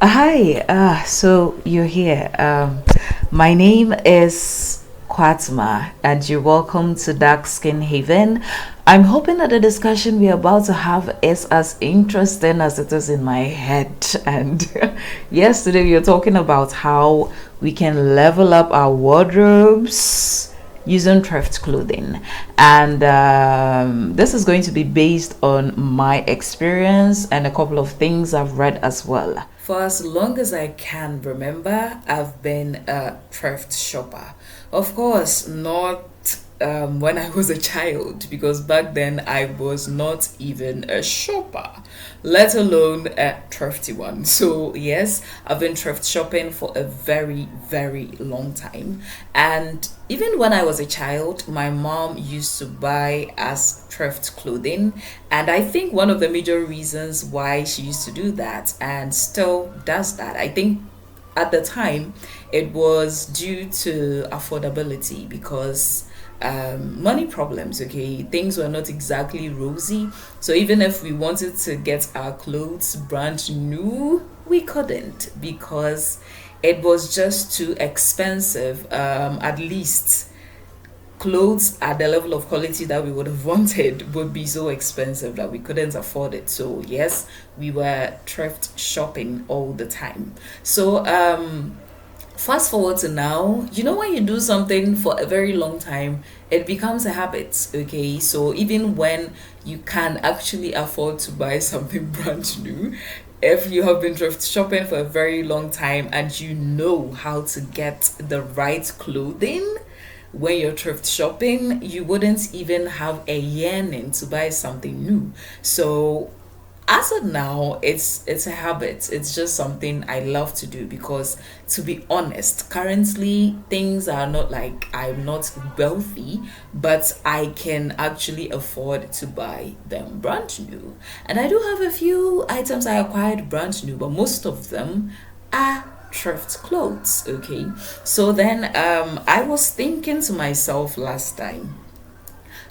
Hi, so you're here. My name is Kwartemaa, and you're welcome to Dark Skin Haven. I'm hoping that the discussion we're about to have is as interesting as it is in my head. And yesterday we were talking about how we can level up our wardrobes using thrift clothing, and this is going to be based on my experience and a couple of things I've read as well. For as long as I can remember, I've been a thrift shopper. Of course, not when I was a child, because back then I was not even a shopper, let alone a thrifty one. So, yes, I've been thrift shopping for a very, very long time. And even when I was a child, my mom used to buy us thrift clothing. And I think one of the major reasons why she used to do that and still does that, I think at the time it was due to affordability because money problems, okay, things were not exactly rosy. So even if we wanted to get our clothes brand new, we couldn't because it was just too expensive. At least clothes at the level of quality that we would have wanted would be so expensive that we couldn't afford it. So yes, we were thrift shopping all the time. So fast forward to now, when you do something for a very long time, it becomes a habit, okay? So even when you can actually afford to buy something brand new, if you have been thrift shopping for a very long time and you know how to get the right clothing when you're thrift shopping, you wouldn't even have a yearning to buy something new. So as of now, it's a habit. It's just something I love to do because, to be honest, currently things are not like I'm not wealthy, but I can actually afford to buy them brand new. And I do have a few items I acquired brand new, but most of them are thrift clothes. Okay, so then I was thinking to myself last time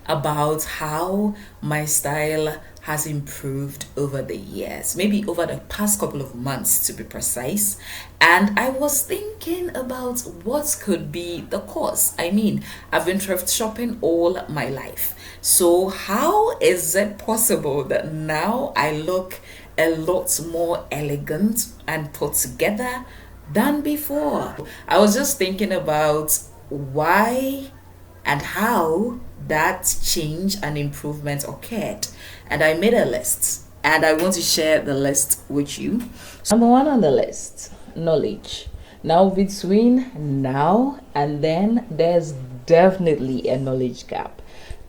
about how my style has improved over the years, maybe over the past couple of months to be precise. And I was thinking about what could be the cause. I mean, I've been thrift shopping all my life. So, how is it possible that now I look a lot more elegant and put together than before? I was just thinking about why and how that change and improvement occurred. And I made a list and I want to share the list with you. So, number one on the list, knowledge. Now, between now and then, there's definitely a knowledge gap.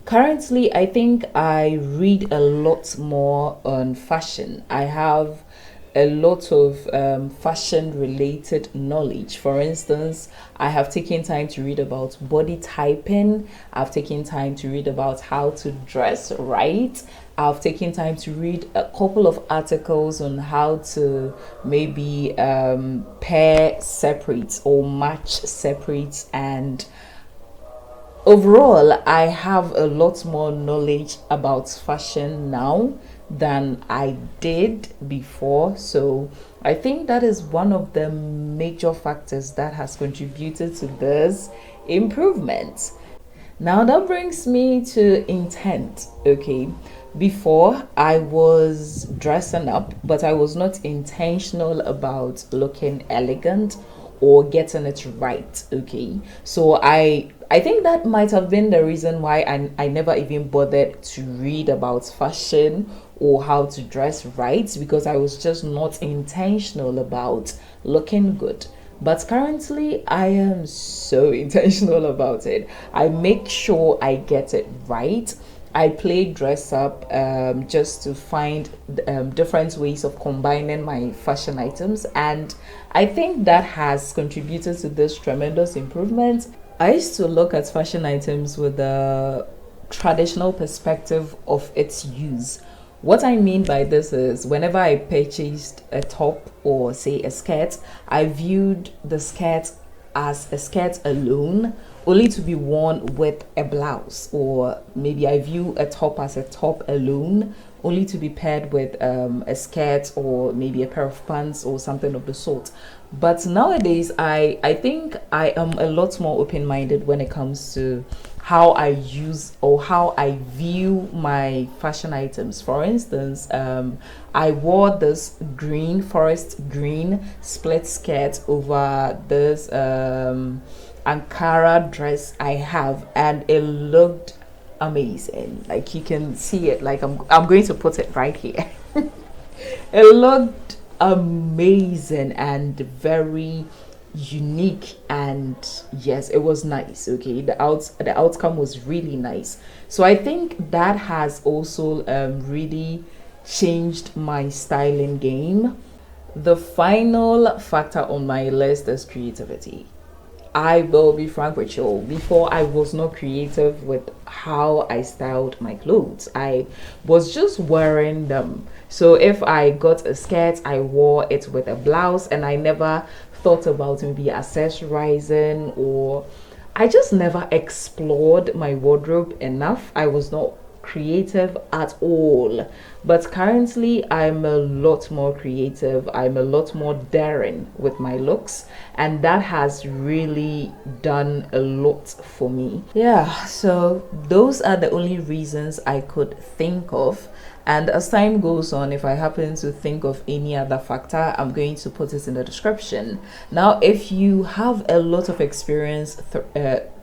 Currently, I think I read a lot more on fashion. I have a lot of fashion related knowledge. For instance, I have taken time to read about body typing, I've taken time to read about how to dress right, I've taken time to read a couple of articles on how to maybe pair separate or match separate, and overall, I have a lot more knowledge about fashion now than I did before. So I think that is one of the major factors that has contributed to this improvement. Now that brings me to intent. Okay, before I was dressing up, but I was not intentional about looking elegant or getting it right. Okay, so I think that might have been the reason why I never even bothered to read about fashion or how to dress right, because I was just not intentional about looking good. But currently, I am so intentional about it. I make sure I get it right. I play dress up just to find different ways of combining my fashion items, and I think that has contributed to this tremendous improvement. I used to look at fashion items with a traditional perspective of its use. What I mean by this is, whenever I purchased a top or say a skirt, I viewed the skirt as a skirt alone only to be worn with a blouse, or maybe I view a top as a top alone, only to be paired with a skirt or maybe a pair of pants or something of the sort. But nowadays, I think I am a lot more open minded when it comes to how I use or how I view my fashion items. For instance, I wore this green, forest green split skirt over this Ankara dress I have, and it looked amazing. Like you can see it. Like I'm going to put it right here. It looked amazing and very unique, and yes, it was nice. Okay, the outcome was really nice. So I think that has also really changed my styling game. The final factor on my list is creativity. I will be frank with you. Before, I was not creative with how I styled my clothes. I was just wearing them. So if I got a skirt, I wore it with a blouse, and I never thought about maybe accessorizing, or I just never explored my wardrobe enough. I was not creative at all. But currently, I'm a lot more creative. I'm a lot more daring with my looks, and that has really done a lot for me. Yeah, so those are the only reasons I could think of. And as time goes on, if I happen to think of any other factor, I'm going to put it in the description. Now, if you have a lot of experience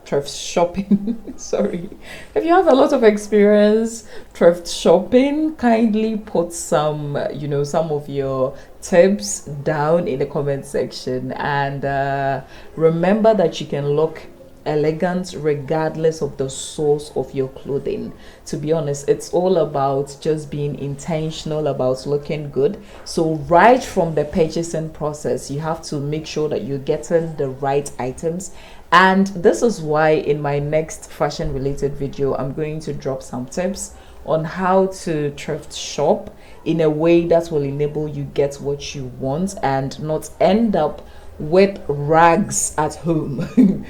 thrift shopping, sorry, if you have a lot of experience thrift shopping, kindly put some, some of your tips down in the comment section. And remember that you can look elegant regardless of the source of your clothing. To be honest, it's all about just being intentional about looking good. So right from the purchasing process, you have to make sure that you're getting the right items. And this is why in my next fashion related video, I'm going to drop some tips on how to thrift shop in a way that will enable you get what you want and not end up with rags at home.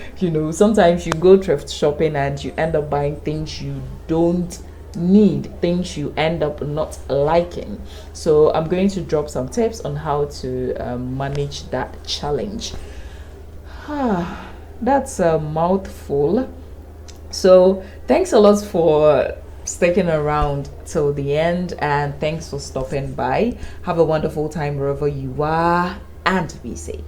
Sometimes you go thrift shopping and you end up buying things you don't need, things you end up not liking. So I'm going to drop some tips on how to manage that challenge. That's a mouthful. So thanks a lot for sticking around till the end, and thanks for stopping by. Have a wonderful time wherever you are, and be safe.